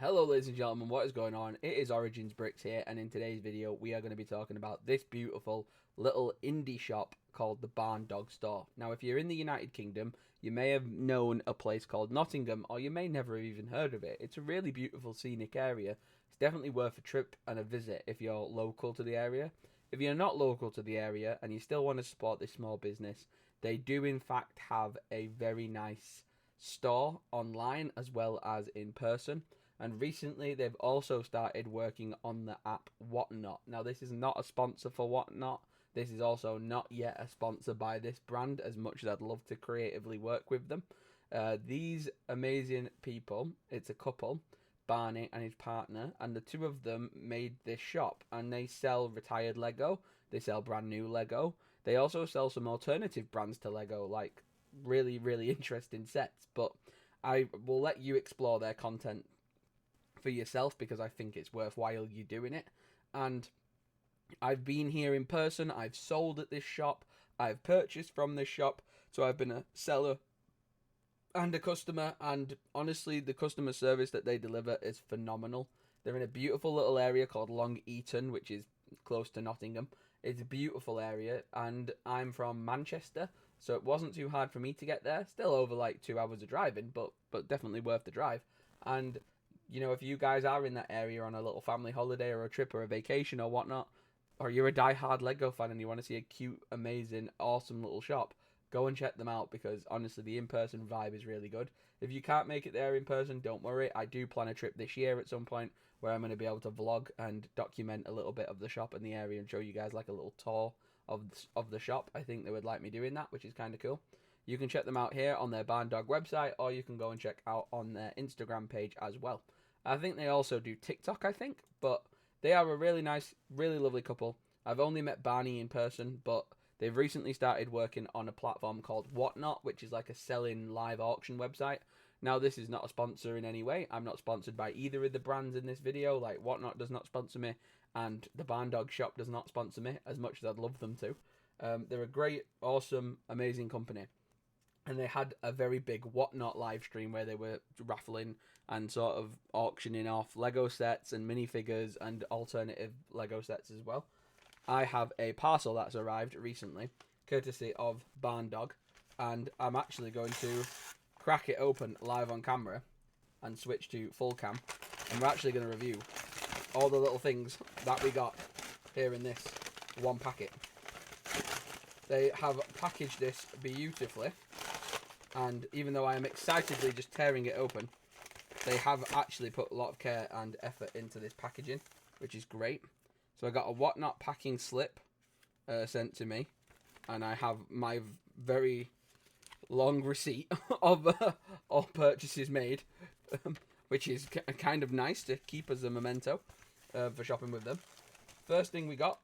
Hello ladies and gentlemen, what is going on? It is Origins Bricks here, and in today's video we are going to be talking about this beautiful little indie shop called the Barn Dog Store. Now if you're in the United Kingdom, you may have known a place called Nottingham, or you may never have even heard of it. It's a really beautiful scenic area. It's definitely worth a trip and a visit if you're local to the area. If you're not local to the area and you still want to support this small business, they do in fact have a very nice store online as well as in person. And recently, they've also started working on the app Whatnot. Now, this is not a sponsor for Whatnot. This is also not yet a sponsor by this brand, as much as I'd love to creatively work with them. These amazing people, it's a couple, Barney and his partner, and the two of them made this shop. And they sell retired Lego, they sell brand new Lego. They also sell some alternative brands to Lego, like really, really interesting sets. But I will let you explore their content for yourself because I think it's worthwhile you doing it. And I've been here in person, I've sold at this shop, I've purchased from this shop, so I've been a seller and a customer, and honestly the customer service that they deliver is phenomenal. They're in a beautiful little area called Long Eaton, which is close to Nottingham. It's a beautiful area, and I'm from Manchester, so it wasn't too hard for me to get there. Still over like 2 hours of driving, but definitely worth the drive. And you know, if you guys are in that area on a little family holiday or a trip or a vacation or whatnot, or you're a die-hard Lego fan and you want to see a cute, amazing, awesome little shop, go and check them out because honestly, the in-person vibe is really good. If you can't make it there in person, don't worry. I do plan a trip this year at some point where I'm going to be able to vlog and document a little bit of the shop and the area and show you guys like a little tour of the shop. I think they would like me doing that, which is kind of cool. You can check them out here on their Barn Dog website, or you can go and check out on their Instagram page as well. I think they also do TikTok, but they are a really nice, really lovely couple. I've only met Barney in person, but they've recently started working on a platform called Whatnot, which is like a selling live auction website. Now, this is not a sponsor in any way. I'm not sponsored by either of the brands in this video. Like, Whatnot does not sponsor me, and the Barn Dog shop does not sponsor me, as much as I'd love them to. They're a great, awesome, amazing company. And they had a very big Whatnot live stream where they were raffling and sort of auctioning off Lego sets and minifigures and alternative Lego sets as well. I have a parcel that's arrived recently, courtesy of Barn Dog, and I'm actually going to crack it open live on camera and switch to full cam, and we're actually going to review all the little things that we got here in this one packet. They have packaged this beautifully, and even though I am excitedly just tearing it open, they have actually put a lot of care and effort into this packaging, which is great. So I got a Whatnot packing slip sent to me, and I have my very long receipt of all purchases made, which is kind of nice to keep as a memento for shopping with them. First thing we got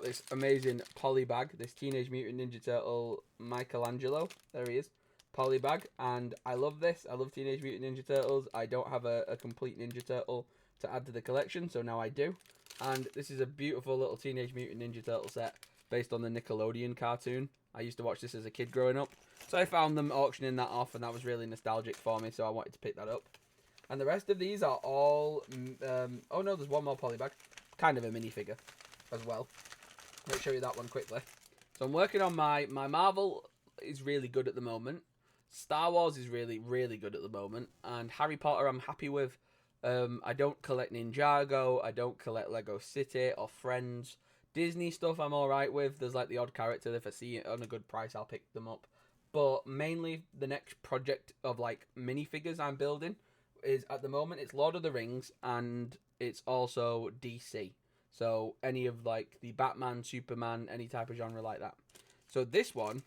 this amazing poly bag, this Teenage Mutant Ninja Turtle Michelangelo, there he is, poly bag, and I love this. I love Teenage Mutant Ninja Turtles. I don't have a complete Ninja Turtle to add to the collection, so now I do. And this is a beautiful little Teenage Mutant Ninja Turtle set based on the Nickelodeon cartoon. I used to watch this as a kid growing up, so I found them auctioning that off, and that was really nostalgic for me, so I wanted to pick that up. And the rest of these are all, oh no, there's one more poly bag, kind of a minifigure as well. Let's show you that one quickly. So I'm working on my Marvel is really good at the moment. Star Wars is really, really good at the moment. And Harry Potter I'm happy with. I don't collect Ninjago. I don't collect Lego City or Friends. Disney stuff I'm alright with. There's like the odd character. If I see it on a good price, I'll pick them up. But mainly the next project of like minifigures I'm building is at the moment it's Lord of the Rings, and it's also DC. So any of like the Batman, Superman, any type of genre like that. So this one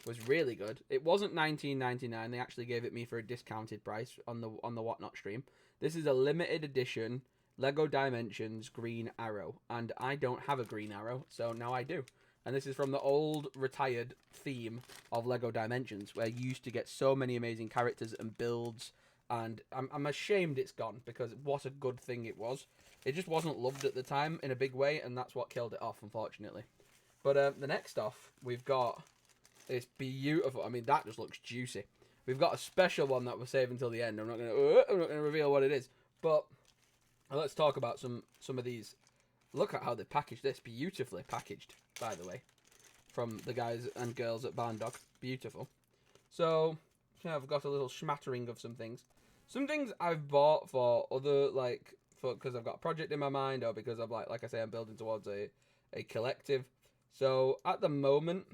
was really good. It wasn't $19.99. They actually gave it me for a discounted price on the Whatnot stream. This is a limited edition Lego Dimensions Green Arrow, and I don't have a Green Arrow, so now I do. And this is from the old retired theme of Lego Dimensions, where you used to get so many amazing characters and builds, and I'm ashamed it's gone, because what a good thing it was. It just wasn't loved at the time in a big way, and that's what killed it off, unfortunately. But the next off, we've got this beautiful, I mean, that just looks juicy. we've got a special one that we're saving until the end. I'm not gonna reveal what it is, but let's talk about some of these. Look at how they packaged this, beautifully packaged, by the way, from the guys and girls at Barn Dog. Beautiful. So yeah, I've got a little smattering of some things. Some things I've bought for other, like, because I've got a project in my mind, or because I'm like I say, I'm building towards a collective. So at the moment,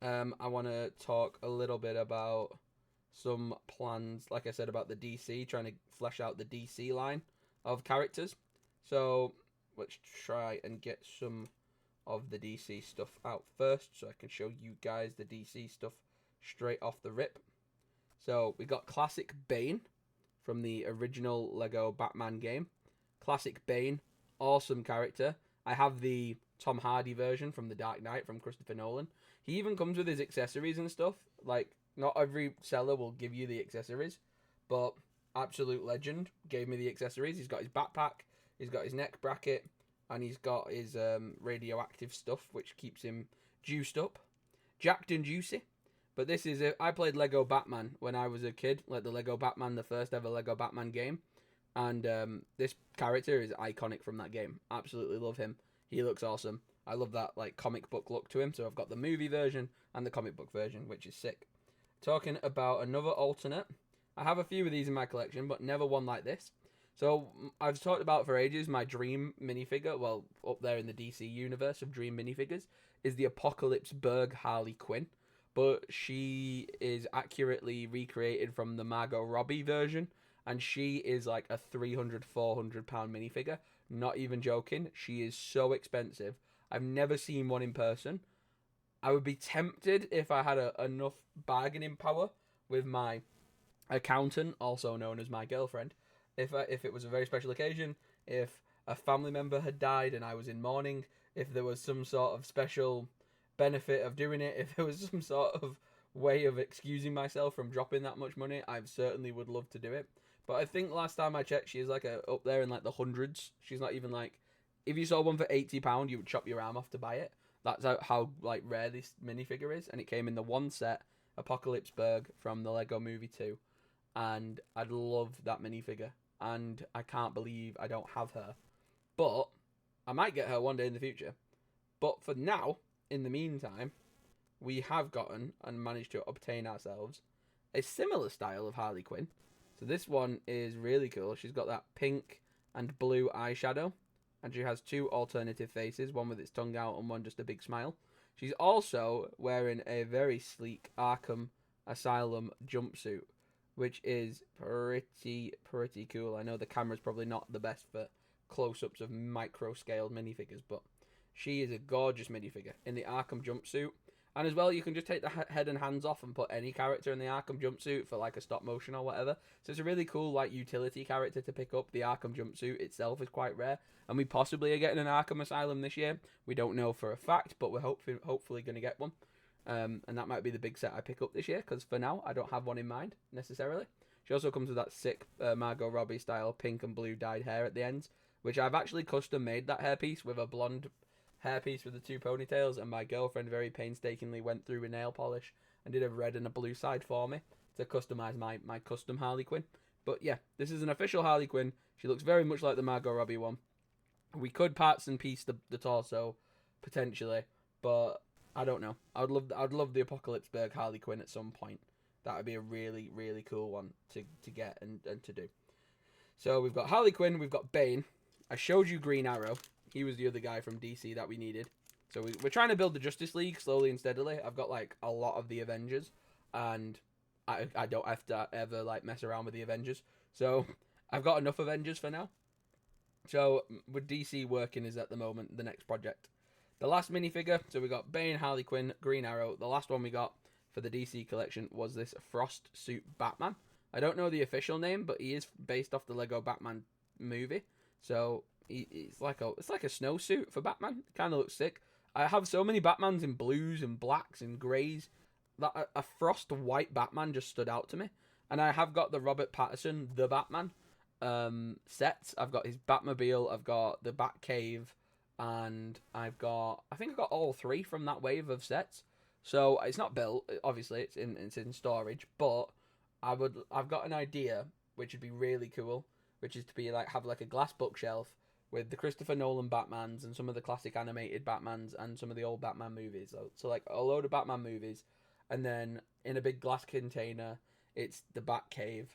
I want to talk a little bit about some plans, like I said, about the DC, trying to flesh out the DC line of characters. So let's try and get some of the DC stuff out first, so I can show you guys the DC stuff straight off the rip. So we got Classic Bane from the original Lego Batman game. Classic Bane, awesome character. I have the Tom Hardy version from The Dark Knight from Christopher Nolan. He even comes with his accessories and stuff. Like, not every seller will give you the accessories, but absolute legend gave me the accessories. He's got his backpack, he's got his neck bracket, and he's got his radioactive stuff, which keeps him juiced up. Jacked and juicy. But this is I played Lego Batman when I was a kid, like the Lego Batman, the first ever Lego Batman game. And this character is iconic from that game. Absolutely love him. He looks awesome. I love that like comic book look to him. So I've got the movie version and the comic book version, which is sick. Talking about another alternate. I have a few of these in my collection, but never one like this. So I've talked about for ages my dream minifigure, well, up there in the DC universe of dream minifigures, is the Apocalypse Berg Harley Quinn. But she is accurately recreated from the Margot Robbie version, and she is like a £300-400 minifigure. Not even joking. She is so expensive. I've never seen one in person. I would be tempted if I had enough bargaining power with my accountant, also known as my girlfriend. If it was a very special occasion, if a family member had died and I was in mourning, if there was some sort of special benefit of doing it, if there was some sort of way of excusing myself from dropping that much money, I certainly would love to do it. But I think last time I checked, she is like up there in like the hundreds. She's not even like, if you saw one for £80, you would chop your arm off to buy it. That's how like rare this minifigure is, and it came in the one set, Apocalypse Berg from the Lego Movie 2, and I'd love that minifigure, and I can't believe I don't have her. But I might get her one day in the future. But for now, in the meantime, we have gotten and managed to obtain ourselves a similar style of Harley Quinn. So this one is really cool. She's got that pink and blue eyeshadow, and she has two alternative faces, one with its tongue out and one just a big smile. She's also wearing a very sleek Arkham Asylum jumpsuit, which is pretty cool. I know the camera's probably not the best for close-ups of micro-scaled minifigures, but she is a gorgeous minifigure in the Arkham jumpsuit. And as well, you can just take the head and hands off and put any character in the Arkham jumpsuit for like a stop motion or whatever. So it's a really cool like utility character to pick up. The Arkham jumpsuit itself is quite rare, and we possibly are getting an Arkham Asylum this year. We don't know for a fact, but we're hopefully going to get one. And that might be the big set I pick up this year, because for now I don't have one in mind necessarily. She also comes with that sick Margot Robbie style pink and blue dyed hair at the ends, which I've actually custom made that hairpiece with a blonde hairpiece with the two ponytails, and my girlfriend very painstakingly went through a nail polish and did a red and a blue side for me to customize my custom Harley Quinn. But yeah, this is an official Harley Quinn. She looks very much like the Margot Robbie one. We could parts and piece the torso potentially, but I don't know. I'd love the Apocalypse Berg Harley Quinn at some point. That would be a really, really cool one to get and to do. So we've got Harley Quinn, we've got Bane. I showed you Green Arrow. He was the other guy from DC that we needed. So we're trying to build the Justice League slowly and steadily. I've got like a lot of the Avengers, and I don't have to ever like mess around with the Avengers. So I've got enough Avengers for now. So with DC working is at the moment the next project. The last minifigure, so we got Bane, Harley Quinn, Green Arrow. The last one we got for the DC collection was this Frost Suit Batman. I don't know the official name, but he is based off the Lego Batman movie. So it's like a snowsuit for Batman. Kind of looks sick. I have so many Batmans in blues and blacks and greys that a Frost white Batman just stood out to me. And I have got the Robert Pattinson The Batman sets. I've got his Batmobile, I've got the Batcave, and I think I've got all three from that wave of sets. So it's not built, obviously it's in storage, but I've got an idea which would be really cool, which is to be like have like a glass bookshelf with the Christopher Nolan Batmans and some of the classic animated Batmans and some of the old Batman movies. So like a load of Batman movies, and then in a big glass container, it's the Batcave.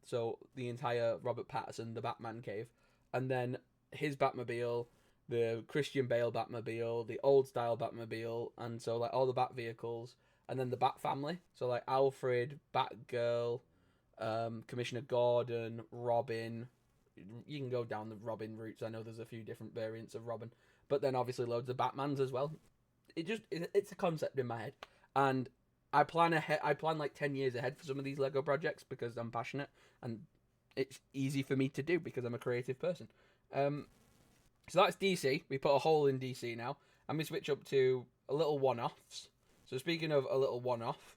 So the entire Robert Pattinson, the Batman cave, and then his Batmobile, the Christian Bale Batmobile, the old style Batmobile, and so like all the Bat vehicles, and then the Bat family. So like Alfred, Batgirl, Commissioner Gordon, Robin. You can go down the Robin routes. I know there's a few different variants of Robin, but then obviously loads of Batmans as well. It's a concept in my head, and I plan ahead. I plan like 10 years ahead for some of these Lego projects because I'm passionate and it's easy for me to do because I'm a creative person. So that's DC. We put a hole in DC now, and we switch up to a little one-offs. So speaking of a little one-off,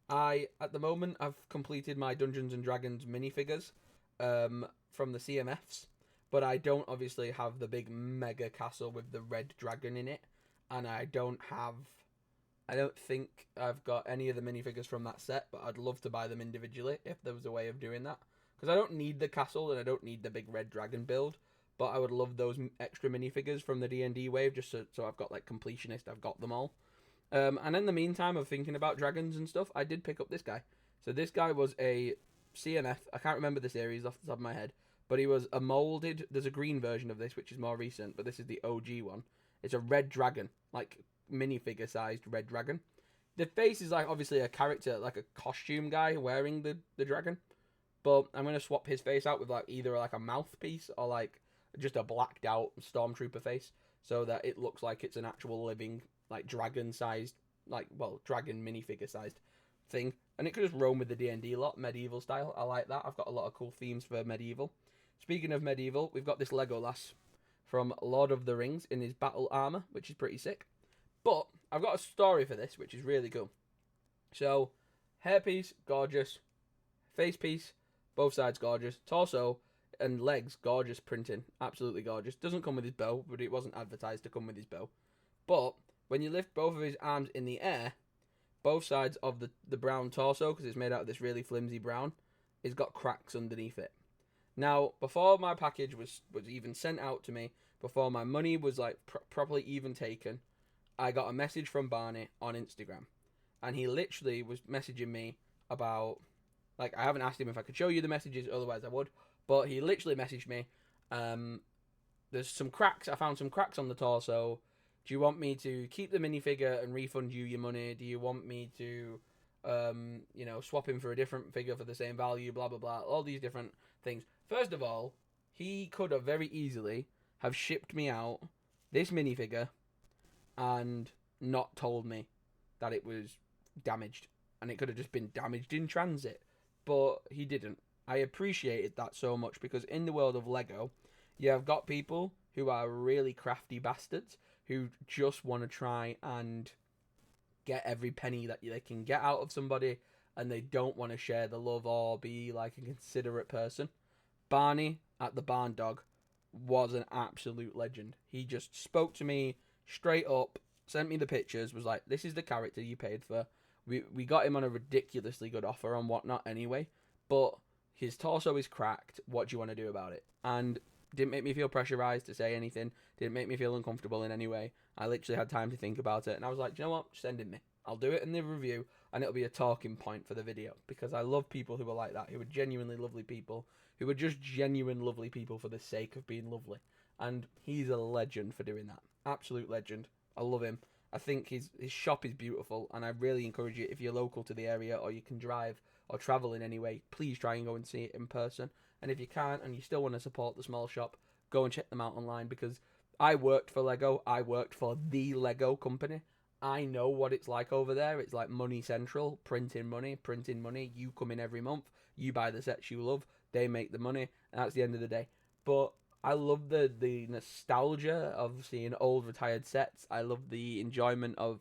at the moment I've completed my Dungeons and Dragons minifigures from the CMFs, but I don't obviously have the big mega castle with the red dragon in it, and I don't think I've got any of the minifigures from that set, but I'd love to buy them individually if there was a way of doing that. Because I don't need the castle and I don't need the big red dragon build, but I would love those extra minifigures from the D&D wave just so I've got like completionist, I've got them all. And in the meantime of thinking about dragons and stuff, I did pick up this guy. So this guy was a CMF. I can't remember the series off the top of my head, but he was a molded. There's a green version of this, which is more recent, but this is the OG one. It's a red dragon, like minifigure sized red dragon. The face is like obviously a character, like a costume guy wearing the dragon. But I'm gonna swap his face out with like either like a mouthpiece or like just a blacked out stormtrooper face, so that it looks like it's an actual living like dragon sized, like dragon minifigure sized thing. And it could just roam with the D&D lot, medieval style. I like that. I've got a lot of cool themes for medieval. Speaking of medieval, we've got this Legolas from Lord of the Rings in his battle armor, which is pretty sick. But I've got a story for this, which is really cool. So, hairpiece, gorgeous. Face piece, both sides gorgeous. Torso and legs, gorgeous printing. Absolutely gorgeous. Doesn't come with his bow, but it wasn't advertised to come with his bow. But when you lift both of his arms in the air, both sides of the brown torso, because it's made out of this really flimsy brown, it's got cracks underneath it. Now, before my package was even sent out to me, before my money was like properly even taken, I got a message from Barney on Instagram, and he literally was messaging me about, like, I haven't asked him if I could show you the messages, otherwise I would, but he literally messaged me, there's some cracks, I found some cracks on the torso. Do you want me to keep the minifigure and refund you your money? Do you want me to, swap him for a different figure for the same value? Blah, blah, blah. All these different things. First of all, he could have very easily have shipped me out this minifigure and not told me that it was damaged. And it could have just been damaged in transit. But he didn't. I appreciated that so much because in the world of Lego, you have got people who are really crafty bastards who just want to try and get every penny that they can get out of somebody, and they don't want to share the love or be like a considerate person. Barney at the Barn Dog was an absolute legend. He just spoke to me straight up, sent me the pictures, was like, this is the character you paid for. We got him on a ridiculously good offer and whatnot anyway, but his torso is cracked. What do you want to do about it? And didn't make me feel pressurized to say anything. Didn't make me feel uncomfortable in any way. I literally had time to think about it. And I was like, you know what? Send it me. I'll do it in the review. And it'll be a talking point for the video. Because I love people who are like that. Who are genuinely lovely people. Who are just genuine lovely people for the sake of being lovely. And he's a legend for doing that. Absolute legend. I love him. I think his shop is beautiful. And I really encourage you, if you're local to the area or you can drive or travel in any way, please try and go and see it in person. And if you can't and you still want to support the small shop, go and check them out online, because I worked for Lego. I worked for the Lego company. I know what it's like over there. It's like money central, printing money. You come in every month, you buy the sets you love, they make the money, and that's the end of the day. But I love the nostalgia of seeing old retired sets. I love the enjoyment of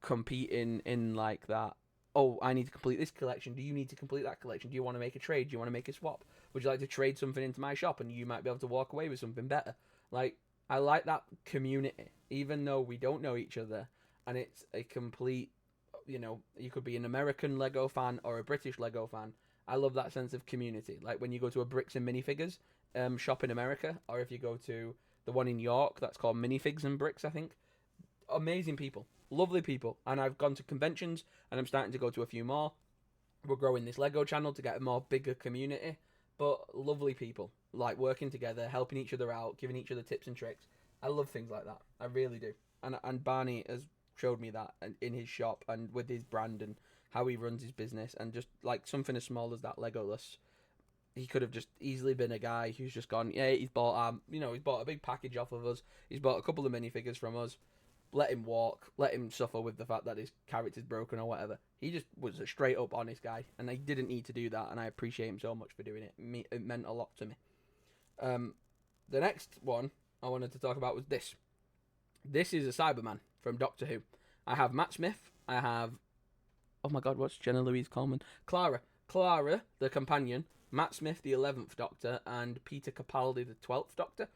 competing in like that. Oh, I need to complete this collection. Do you need to complete that collection? Do you want to make a trade? Do you want to make a swap? Would you like to trade something into my shop and you might be able to walk away with something better? Like, I like that community, even though we don't know each other and it's a complete you know, you could be an American Lego fan or a British Lego fan. I love that sense of community. Like when you go to a Bricks and Minifigures shop in America, or if you go to the one in York that's called Minifigs and Bricks, I think. Amazing people, lovely people, and I've gone to conventions, and I'm starting to go to a few more. We're growing this Lego channel to get a more bigger community, but lovely people, like working together, helping each other out, giving each other tips and tricks. I love things like that. I really do. And Barney has showed me that in his shop and with his brand and how he runs his business, and just like something as small as that Legolas. He could have just easily been a guy who's just gone, yeah, he's bought he's bought a big package off of us. He's bought a couple of minifigures from us. Let him walk, let him suffer with the fact that his character's broken or whatever. He just was a straight up honest guy, and I didn't need to do that, and I appreciate him so much for doing it. It meant a lot to me. The next one I wanted to talk about was this. This is a Cyberman from Doctor Who. I have Matt Smith. I have, oh my god, what's Jenna Louise Coleman? Clara, the companion. Matt Smith, the 11th Doctor, and Peter Capaldi, the 12th Doctor.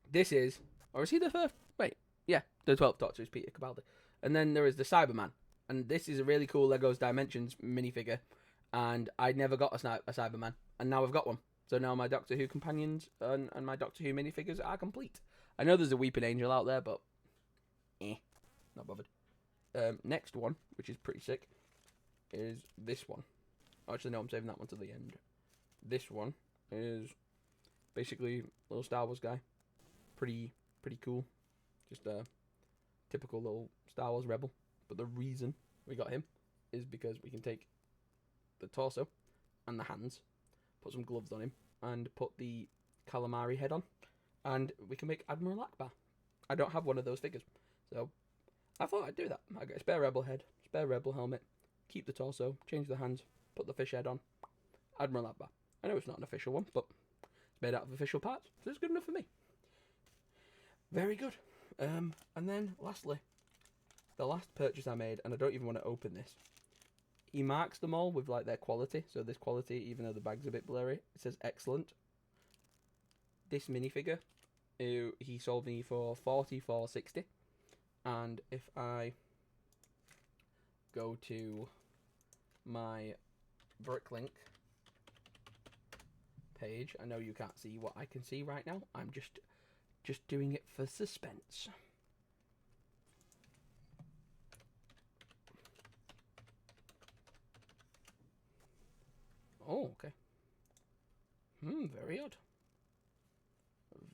This is, or is he the first? Wait. Yeah, the 12th Doctor is Peter Capaldi. And then there is the Cyberman. And this is a really cool Legos Dimensions minifigure. And I never got a Cyberman. And now I've got one. So now my Doctor Who companions and my Doctor Who minifigures are complete. I know there's a Weeping Angel out there, but not bothered. Next one, which is pretty sick, is this one. Actually, no, I'm saving that one to the end. This one is basically a little Star Wars guy. Pretty cool. Just a typical little Star Wars rebel. But the reason we got him is because we can take the torso and the hands, put some gloves on him, and put the calamari head on, and we can make Admiral Akbar. I don't have one of those figures, so I thought I'd do that. I got a spare rebel head, spare rebel helmet, keep the torso, change the hands, put the fish head on. Admiral Akbar. I know it's not an official one, but it's made out of official parts, so it's good enough for me. Very good. And then, lastly, the last purchase I made, and I don't even want to open this. He marks them all with, like, their quality. So this quality, even though the bag's a bit blurry, it says excellent. This minifigure, he sold me for $44.60. And if I go to my Bricklink page, I know you can't see what I can see right now. I'm just doing it for suspense. Oh, okay. Very odd.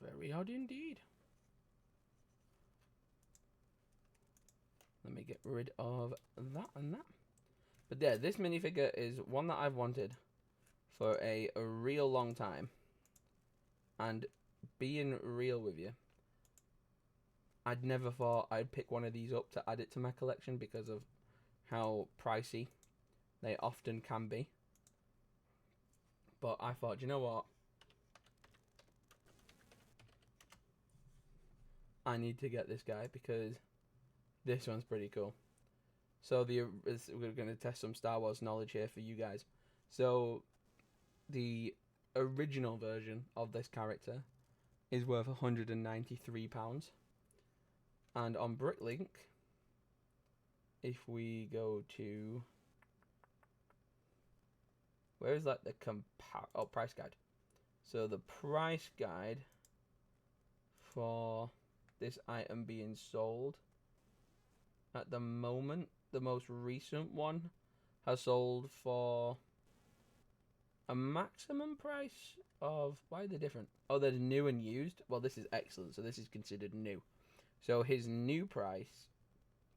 Very odd indeed. Let me get rid of that and that. But yeah, this minifigure is one that I've wanted for a real long time. And being real with you, I'd never thought I'd pick one of these up to add it to my collection because of how pricey they often can be. But I thought, you know what? I need to get this guy because this one's pretty cool. So we're going to test some Star Wars knowledge here for you guys. So the original version of this character is worth £193. And on Bricklink, if we go to, where is that, the price guide. So the price guide for this item being sold at the moment, the most recent one has sold for a maximum price of, why are they different? Oh, there's new and used. Well, this is excellent, so this is considered new. So his new price,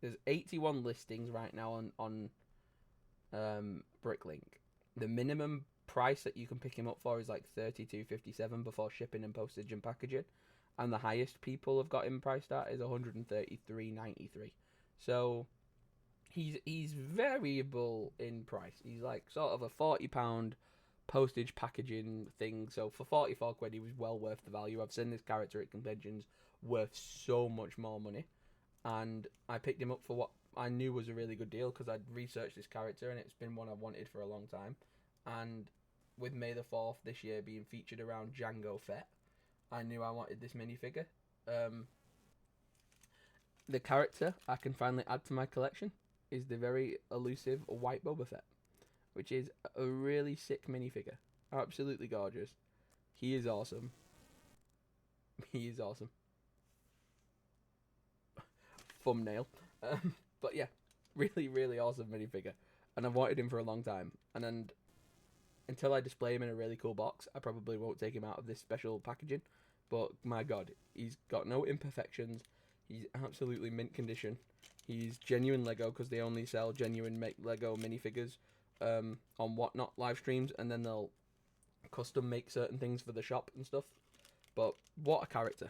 there's 81 listings right now on Bricklink. The minimum price that you can pick him up for is like $32.57 before shipping and postage and packaging, and the highest people have got him priced at is $133.93. So he's variable in price. He's like sort of a £40 postage packaging thing. So for 44 quid, he was well worth the value. I've seen this character at conventions worth so much more money, and I picked him up for what I knew was a really good deal because I'd researched this character and it's been one I've wanted for a long time. And with May the 4th this year being featured around Jango Fett, I knew I wanted this minifigure. The character I can finally add to my collection is the very elusive white Boba Fett, which is a really sick minifigure. Absolutely gorgeous. He is awesome. He is awesome. Thumbnail. But yeah, really, really awesome minifigure. And I've wanted him for a long time. And then until I display him in a really cool box, I probably won't take him out of this special packaging. But my god, he's got no imperfections. He's absolutely mint condition. He's genuine Lego, because they only sell genuine Lego minifigures on Whatnot live streams, and then they'll custom make certain things for the shop and stuff. But what a character.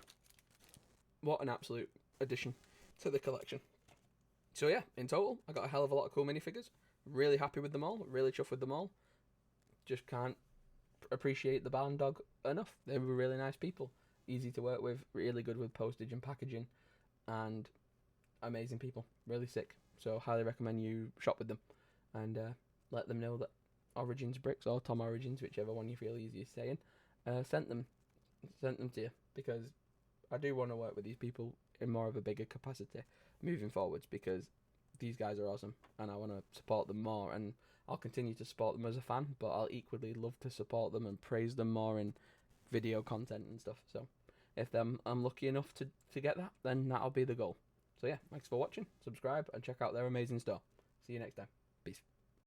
What an absolute addition to the collection. So yeah, in total, I got a hell of a lot of cool minifigures. Really happy with them all. Really chuffed with them all. Just can't appreciate the Barn Dog enough. They were really nice people. Easy to work with. Really good with postage and packaging. And amazing people. Really sick. So highly recommend you shop with them. And let them know that Origins Bricks, or Tom Origins, whichever one you feel easiest saying, sent them to you. Because I do want to work with these people in more of a bigger capacity moving forwards, because these guys are awesome and I want to support them more, and I'll continue to support them as a fan, but I'll equally love to support them and praise them more in video content and stuff. So if I'm lucky enough to get that, then that'll be the goal. So yeah, thanks for watching, subscribe and check out their amazing store. See you next time. Peace.